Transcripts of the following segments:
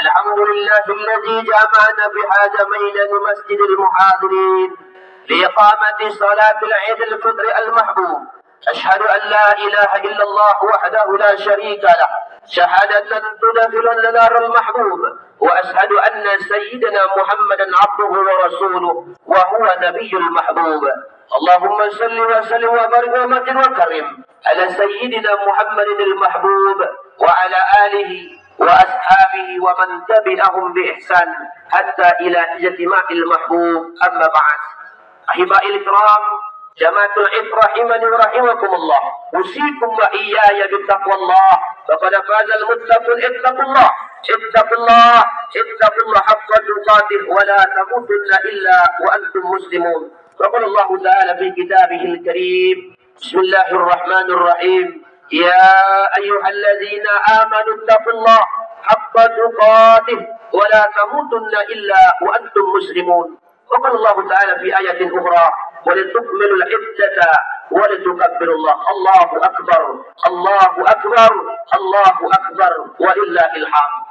الحمد لله الذي جمعنا بهذين المسجد المحاضرين لإقامة صلاة العيد الفطر المحبوب. أشهد أن لا إله إلا الله وحده لا شريك له شهادة تدخلنا نار المحبوب، وأشهد أن سيدنا محمدا عبده ورسوله وهو نبي المحبوب. اللهم صل وسلم وبارك ومجد وكرم على سيدنا محمد المحبوب وعلى آله وأصحابه ومن تبعهم بإحسان حتى إلى اجتماع المحبوب. أما بعد، أحبائي الكرام، جماعة العيد رحمني ورحمكم الله، أوصيكم وإياي بتقوى الله، فقد فاز المتقون. اتقوا الله اتقوا الله اتقوا الله حق تقاته ولا تموتن إلا وأنتم مسلمون. وقال الله تعالى في كتابه الكريم: بسم الله الرحمن الرحيم، يا أيها الذين آمنوا اتقوا الله حق تقاته ولا تموتن إلا وأنتم مسلمون. وقال الله تعالى في آية أخرى: ولتكملوا العدة ولتكبروا الله. الله أكبر الله أكبر الله أكبر ولله الحمد.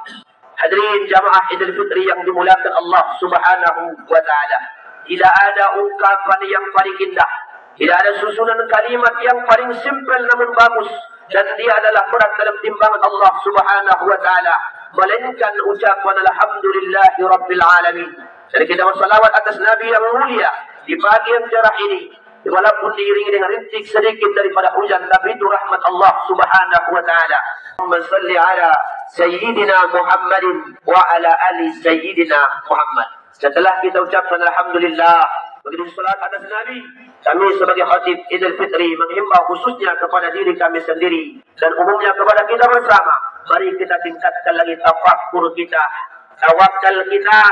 Hadirin jamaah Idul Fitri yang dimuliakan Allah Subhanahu wa Ta'ala, tidak ada ungkapan yang paling indah, tidak ada susunan kalimat yang paling simpel namun bagus, dan dia adalah berat dalam timbangan Allah Subhanahu wa Ta'ala, melainkan ucapan alhamdulillahi rabbil alamin. Dan kita bersalawat atas Nabi yang mulia di pagi yang cerah ini, walaupun diiringi dengan rintik sedikit daripada hujan, tapi itu rahmat Allah Subhanahu wa Ta'ala. Allahumma salli ala Sayyidina Muhammadin wa ala ali Sayyidina Muhammad. Setelah kita ucapkan alhamdulillah, begitu salat atas Nabi, kami sebagai khatib Idul Fitri menghimbau khususnya kepada diri kami sendiri dan umumnya kepada kita bersama, mari kita tingkatkan lagi tafakkur kita, tawakal kita,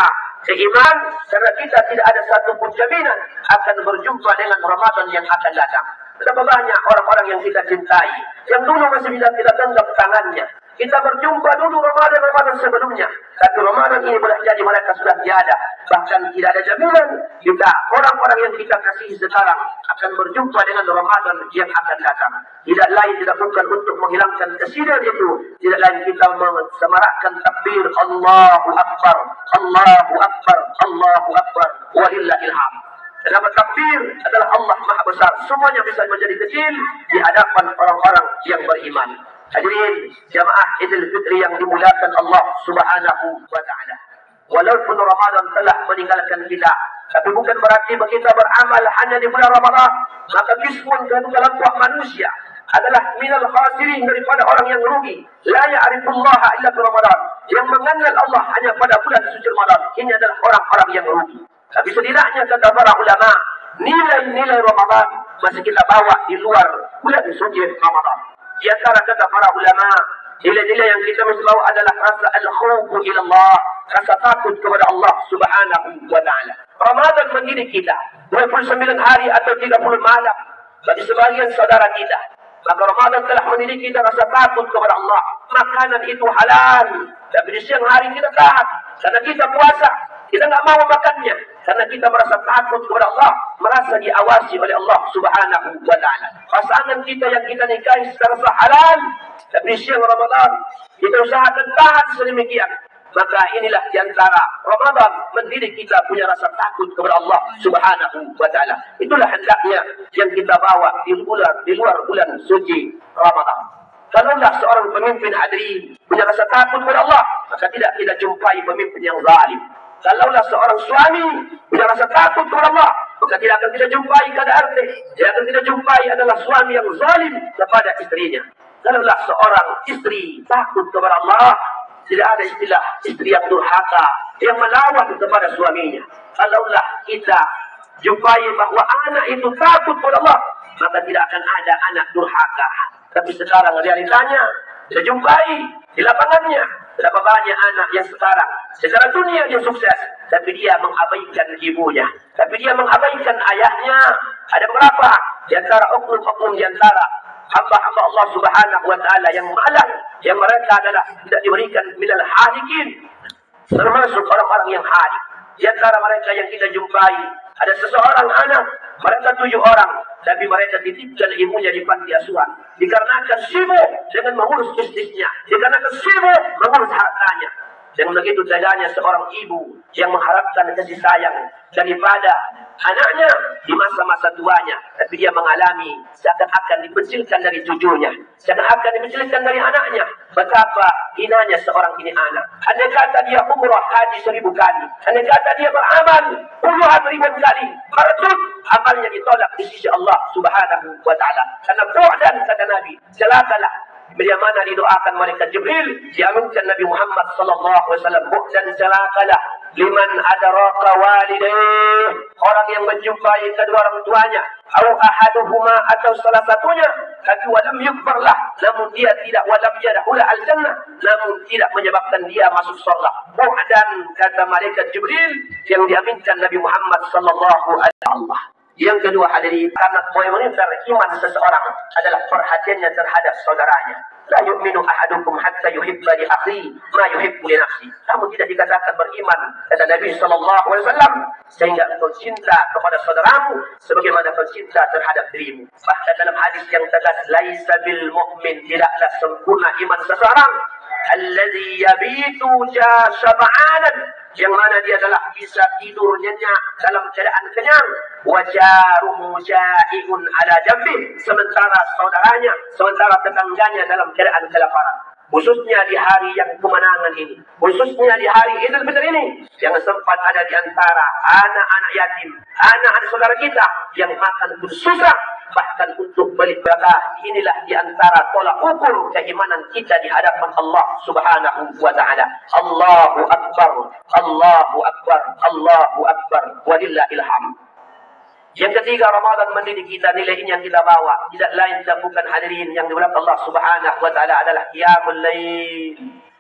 seiman, karena kita tidak ada satupun jaminan akan berjumpa dengan Ramadan yang akan datang. Betapa banyak orang-orang yang kita cintai, yang dulu masih bisa kita genggam tangannya. Kita berjumpa dulu Ramadan sebelumnya, tapi Ramadan ini boleh jadi mereka sudah tiada. Bahkan tidak ada jaminan kita, orang-orang yang kita kasihi sekarang, akan berjumpa dengan Ramadan yang akan datang. Tidak lain tidak bukan untuk menghilangkan kesinan itu, tidak lain kita mensemarakkan takbir Allahu Akbar, Allahu Akbar, Allahu Akbar, walillahil hamd. Kenapa takbir adalah Allah Maha Besar, semuanya bisa menjadi kecil di hadapan orang-orang yang beriman. Hadirin jamaah Idul Fitri yang dimuliakan Allah Subhanahu wa Ta'ala, walaupun Ramadan telah meninggalkan kita, tapi bukan berarti kita beramal hanya di bulan Ramadan. Maka kismun kelompok manusia adalah minal khasirin, daripada orang yang rugi. La ya'rifullaha illa fi Ramadan, yang mengenal Allah hanya pada bulan suci Ramadan. Ini adalah orang-orang yang rugi. Tapi setidaknya kata para ulama, nilai-nilai Ramadan masih kita bawa di luar bulan suci Ramadan. Di antara kata para ulama, nilai-nilai yang kita mesti bawa adalah rasa al-khawfu ila Allah, rasa takut kepada Allah Subhanahu wa Ta'ala. Ramadan mendidik kita 29 hari atau 30 malam bagi sebagian saudara kita. Maka Ramadan telah mendidik kita rasa takut kepada Allah. Makanan itu halal, tapi di siang hari kita tahan karena kita puasa. Kita tidak mau makannya karena kita merasa takut kepada Allah, merasa diawasi oleh Allah Subhanahu wa Ta'ala. Pasangan kita yang kita nikahi secara halal, tapi di siang Ramadan kita usahakan tahan sedemikian. Maka inilah di antara Ramadan mendidik kita punya rasa takut kepada Allah Subhanahu wa Ta'ala. Itulah hendaknya yang kita bawa di luar bulan suci Ramadan. Kalaulah seorang pemimpin hadirin punya rasa takut kepada Allah, maka tidak kita jumpai pemimpin yang zalim. Kalaulah seorang suami punya rasa takut kepada Allah, maka tidak akan kita jumpai KDRT. Tidak akan kita jumpai adalah suami yang zalim kepada istrinya. Kalaulah seorang istri takut kepada Allah, tidak ada istilah istri yang durhaka, yang melawan kepada suaminya. Kalaulah kita jumpai bahwa anak itu takut kepada Allah, maka tidak akan ada anak durhaka. Tapi sekarang realitanya kita jumpai di lapangannya, berapa banyak anak yang sekarang secara dunia dia sukses, tapi dia mengabaikan ibunya, tapi dia mengabaikan ayahnya. Ada berapa di antara oknum-oknum di antara hamba-hamba Allah Subhanahu wa Ta'ala yang malang, yang mereka adalah tidak diberikan minal halikin, termasuk orang-orang yang halik. Di antara mereka yang kita jumpai, ada seseorang anak, mereka 7 orang, tapi mereka titipkan ibunya di panti asuhan. Dikarenakan sibuk dengan mengurus bisnisnya, dikarenakan sibuk mengurus hartanya. Dan begitu jaganya seorang ibu yang mengharapkan kasih sayang daripada anaknya di masa-masa tuanya, tapi dia mengalami seakan-akan dipecilkan dari cucunya, seakan-akan dipecilkan dari anaknya. Betapa hinanya seorang ini anak. Andai kata dia umrah haji 1000 kali, andai kata dia beramal puluhan ribu kali, mardud, amalnya ditolak di sisi Allah Subhanahu wa taala. Karena bu'dan, kata Nabi, celakalah bila mana didoakan malaikat Jibril, diaminkan Nabi Muhammad sallallahu alaihi wasallam, bu'dan, celakalah liman adraka walidayh, orang yang menjumpai kedua orang tuanya, atau ahaduhuma, atau salah satunya, tapi walam yukbarlah, namun dia tidak, walam yadkhul al-jannah, namun tidak menyebabkan dia masuk surga. Bu'dan, kata malaikat Jibril yang diaminkan Nabi Muhammad sallallahu alaihi wasallam. Yang kedua, hadirin, karena poin-pointer iman seseorang adalah perhatiannya terhadap saudaranya. La yu'minu ahadukum hatta yuhibba li akhi ma yuhibbu li nafsi. Kamu tidak dikatakan beriman, kata Nabi sallallahu alaihi wasallam, sehingga engkau cinta kepada saudaramu sebagaimana kau cinta terhadap dirimu. Bahkan dalam hadis yang tegas, laisa bil mu'min, tidaklah sempurna iman seseorang allazi yabitu syab'anan, yang mana dia adalah bisa tidur nyenyak dalam keadaan kenyang, wajaruhu ja'iun ala jambi, sementara saudaranya, sementara tetangganya dalam keadaan kelaparan. Khususnya di hari yang kemenangan ini, khususnya di hari Idul Fitri ini, yang sempat ada di antara anak-anak yatim, anak-anak saudara kita yang makan pun susah, bahkan untuk beli berkah. Inilah di antara tolak ukur keimanan kita di hadapan Allah Subhanahu wa taala. Allahu akbar, Allahu akbar, Allahu akbar, walillahil hamd. Yang ketiga, Ramadan mendidik kita, nilai ini yang kita bawa tidak lain dan bukan, hadirin yang dimuliakan Allah Subhanahu wa taala, adalah qiyamul lail.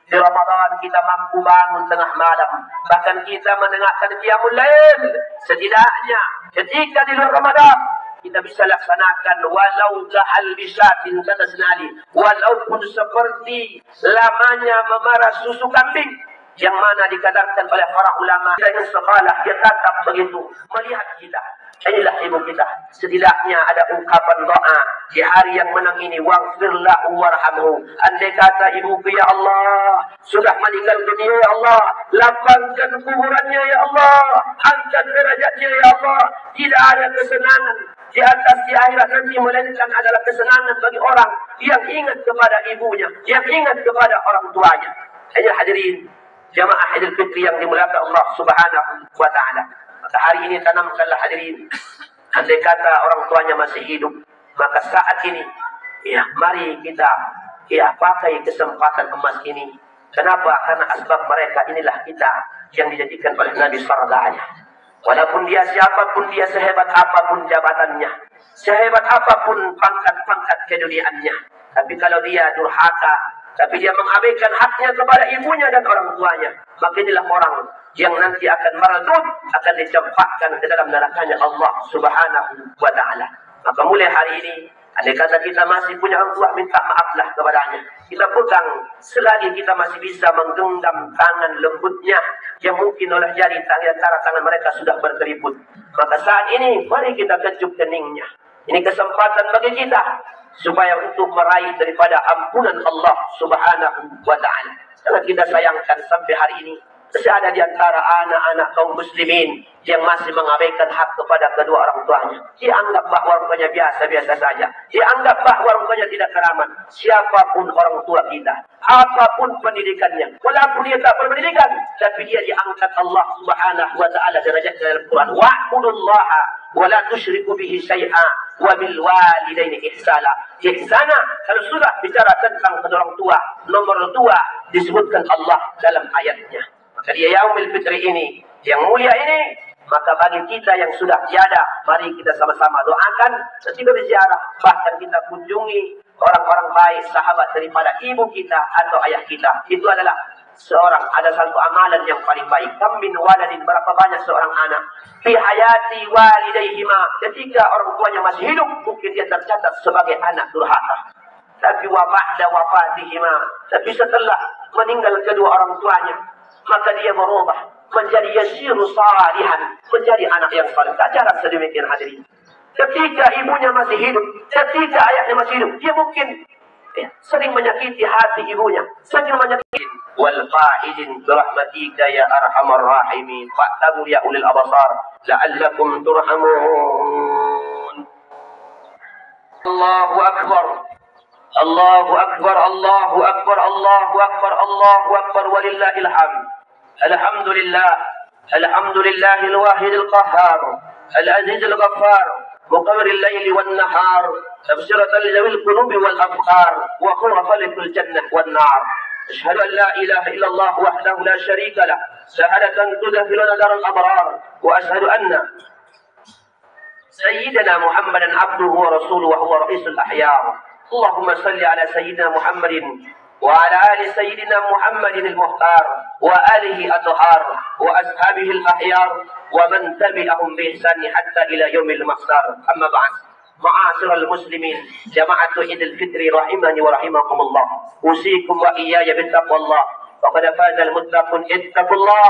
Di Ramadan kita mampu bangun tengah malam, bahkan kita mendengarkan qiyamul lail. Setidaknya ketika di luar Ramadan kita bisa laksanakan walau kahal bisatin, kata senali, walaupun seperti lamanya memerah susu kambing, yang mana dikatakan oleh para ulama yang sekolah, dia tatap begitu melihat kita. Inilah ibu kita. Setidaknya ada ungkapan doa di hari yang menang ini, waghfirlahu warhamhu. Andai kata ibuku, ya Allah, sudah meninggal dunia, ya Allah, lapangkan kuburannya, ya Allah, angkat derajatnya, ya Allah. Tidak ada kesenangan di atas di akhirat nanti melainkan adalah kesenangan bagi orang yang ingat kepada ibunya, yang ingat kepada orang tuanya. Hanya hadirin jamaah Idul Fitri yang dimuliakan Allah Subhanahu wa taala. Maka hari ini tanamkanlah, hadirin, andai kata orang tuanya masih hidup, maka saat ini ya mari kita pakai kesempatan emas ini. Kenapa? Karena asbab mereka inilah kita yang dijadikan oleh Nabi sallallahu alaihi wasallam. Walaupun dia siapapun, dia sehebat apapun jabatannya, sehebat apapun pangkat-pangkat keduniaannya, tapi kalau dia durhaka, tapi dia mengabaikan haknya kepada ibunya dan orang tuanya, maka inilah orang yang nanti akan mardud, akan dicampakkan ke dalam nerakanya Allah Subhanahu wa taala. Maka mulai hari ini, andai kata kita masih punya orang tua, minta maaflah kepadanya. Kita pegang selagi kita masih bisa menggenggam tangan lembutnya yang mungkin oleh jari antara tangan mereka sudah berkeriput. Maka saat ini mari kita kecup keningnya. Ini kesempatan bagi kita supaya untuk meraih daripada ampunan Allah Subhanahu wa taala. Karena kita sayangkan sampai hari ini masih ada di antara anak-anak kaum muslimin yang masih mengabaikan hak kepada kedua orang tuanya. Dia anggap bahwa orang tuanya biasa-biasa saja. Dia anggap bahwa orang tuanya tidak keramat. Siapapun orang tua kita, apapun pendidikannya, walaupun dia tak berpendidikan, tapi dia diangkat Allah Subhanahu wa taala derajatnya dalam Quran. Wa'budullaha wa la tusyriku bihi syai'a wa bil walidaini ihsana. Ihsana, kalau sudah bicara tentang kedua orang tua, nomor 2 disebutkan Allah dalam ayatnya. Maka di Yaumul Fitri ini yang mulia ini, maka bagi kita yang sudah tiada, mari kita sama-sama doakan ketika berziarah, bahkan kita kunjungi orang-orang baik, sahabat daripada ibu kita atau ayah kita. Itu adalah ada satu amalan yang paling baik. Kam min waladin, berapa banyak seorang anak fi hayati walidaihima, ketika orang tuanya masih hidup, mungkin dia tercatat sebagai anak durhaka. Tapi wa ba'da wafatihima, tapi setelah meninggal kedua orang tuanya, maka dia berubah menjadi yasiru salihan, menjadi anak yang saleh. Tak jarang sedemikian, hadirin. Ketika ibunya masih hidup, ketika ayahnya masih hidup, dia mungkin sering menyakiti hati ibunya, sering menyakiti. Wal qa'idin birahmatika ya arhamar rahimin. Fa'tabu ya ulil abasar la'allakum turhamun. Allahu akbar. Allahu akbar, Allahu akbar, Allahu akbar, Allahu akbar, walillahil hamd. Alhamdulillah, alhamdulillahil wahidil qahhar, al-azizil ghaffar, muqawwiril laili wan nahar, tabsiratal lil qulubi wal abhar, wa khawfalikul jannah wan nar. Asyhadu an la ilaha illallah wahdahu la syarika lah, syahadatan tudkhiluna daral abrar, wa asyhadu anna sayyidina Muhammadan abduhu wa rasuluhu wa huwa ra'isul ahyar. Allahumma salli ala sayyidina Muhammadin wa ala ali sayyidina Muhammadin al-muhtar wa alihi at-tahar wa ashabihi al-ahyar wa man tabi'ahum bi ihsan hatta ila yaumil mahsyar. Amma ba'd. Ma'asyiral muslimin, jama'atu Idul Fitri rahimani wa rahimakumullah. Usikum wa iyaya bittaqwallah. Faqad faza al-muttaqun. Ittaqullah,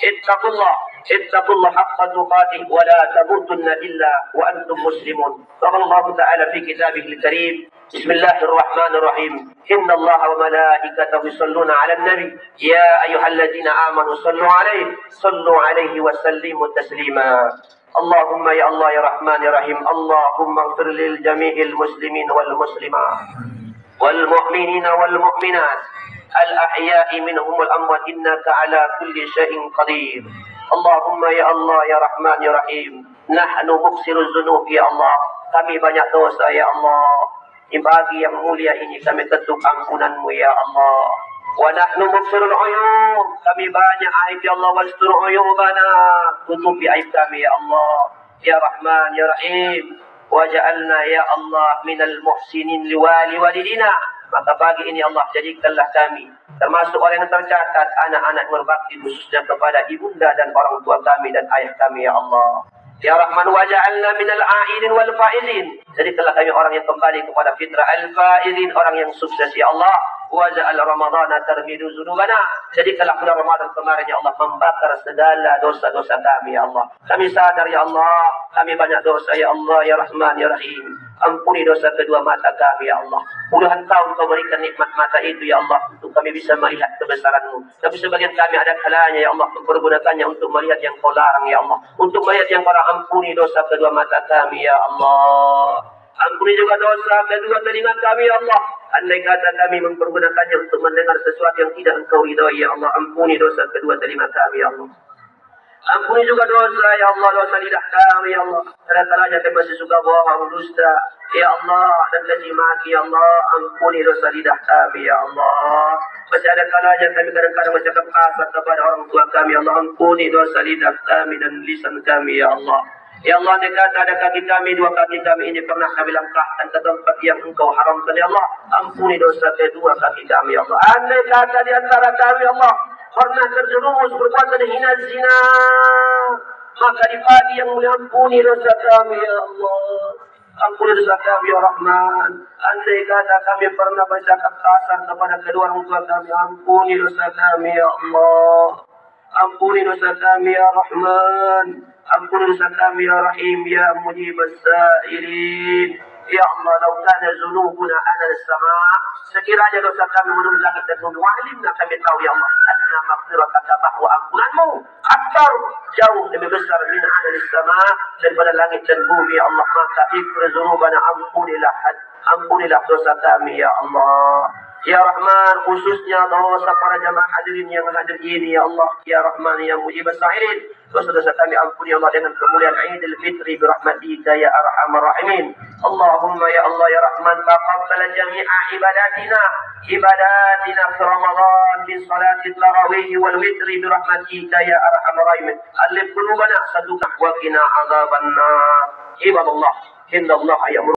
ittaqullah, ittaqullah haqqa tuqatih wa la tamutunna illa wa antum muslimun. Qala Allah ta'ala fi kitabihi al-karim. Bismillahirrahmanirrahim. Innallaha wa malaikatahu yusholluna 'alan nabi. Ya ayyuhalladzina amanu sallu 'alaihi wa sallimu taslima. Allahumma ya Allah ya Rahman ya Rahim. Allahumma ighfir lil jami'il muslimin wal muslimat wal mu'minina wal mu'minat al ahya'i minhum wal amwat innaka ala kulli syai'in qadir. Allahumma ya Allah ya Rahman ya Rahim. Nahnu muqsiruz dzunub ya Allah. Kami banyak dosa ya Allah. Di pagi yang mulia ini kami ketuk ampunanmu ya Allah. Wa nahnu mughfirul uyub. Kami banyak aib ya Allah. Wastur uyubana. Tutupi aib kami ya Allah. Ya Rahman ya Rahim. Waja'alna ya Allah minal muhsinin liwali walidina. Maka pagi ini Allah jadikanlah kami termasuk orang yang tercatat, anak-anak berbakti khususnya kepada ibunda dan orang tua kami dan ayah kami ya Allah. Ya Rahman waja'alna minal a'idin wal faizin. Jadikanlah kami orang yang kembali kepada fitrah al-faizin, orang yang sukses ya Allah. Waja'al Ramadana tarmidu dzunubana. Jadikanlah bulan Ramadan kemarin ya Allah membakar segala dosa-dosa kami ya Allah. Kami sadar ya Allah, kami banyak dosa ya Allah ya Rahman ya Rahim. Ampuni dosa kedua mata kami ya Allah. Puluhan tahun kau berikan nikmat mata itu ya Allah untuk kami bisa melihat kebesaran-Mu. Tapi sebagian kami ada kalanya ya Allah mempergunakannya untuk melihat yang kau larang ya Allah. Untuk melihat yang kau larang. Ampuni dosa kedua mata kami ya Allah. Ampuni juga dosa kedua telinga kami ya Allah. Andai kata kami mempergunakannya untuk mendengar sesuatu yang tidak Engkau ridhai ya Allah. Ampuni dosa kedua telinga kami ya Allah. Ampuni juga dosa ya Allah, dosa lidah kami ya Allah. Kadang-kadang kami masih suka bohong, dusta ya Allah, dan caci maki ya Allah. Ampuni dosa lidah kami ya Allah. Masih ada kalanya kami kadang-kadang bercakap kasar kepada orang tua kami ya Allah. Ampuni dosa lidah kami dan lisan kami ya Allah. Ya Allah, andai kata ada kaki kami, dua kaki kami ini pernah kami langkahkan ke tempat yang Engkau haramkan ya Allah. Ampuni dosa kedua kaki kami ya Allah. Andai kata di antara kami ya Allah pernah terjerumus perbuatan hina zina, maka di pagi yang mulia ampuni dosa kami ya Allah. Ampuni dosa kami ya Rahman. Andai kata kami pernah bercakap kasar kepada kedua orang tua kami, ampuni dosa kami ya Allah. Ampuni dosa kami ya Rahman. Ampuni dosa kami ya Rahim ya Mujibas Sa'ilin. Ya Allah, lau kana zunubuna ala as-sama', sekiranya dosa kami menurut langit dan bumi, wa'alimna, kami tahu ya Allah, anna maghfirataka bahwa ampunanmu akbar, jauh lebih besar min ala as-sama', daripada langit dan bumi ya Allah. Maka ighfir dzunubana, ampunilah dosa kami ya Allah. Ya Rahman, khususnya dosa para jamaah hadirin yang hadir ini ya Allah. Ya Rahman ya Mujibas Sa'ilin, dosa-dosa kami ampuni ya Allah dengan kemuliaan Idul Fitri birahmatika ya arhamar rahimin. Allahumma ya Allah ya Rahman, taqabbal jami'a ibadatina fi Ramadan min salati tarawih wal witri birahmatika ya arhamar rahimin. Alif qulubana, satukan wa qina adzabannar. Ibadallah, innallaha ya'muru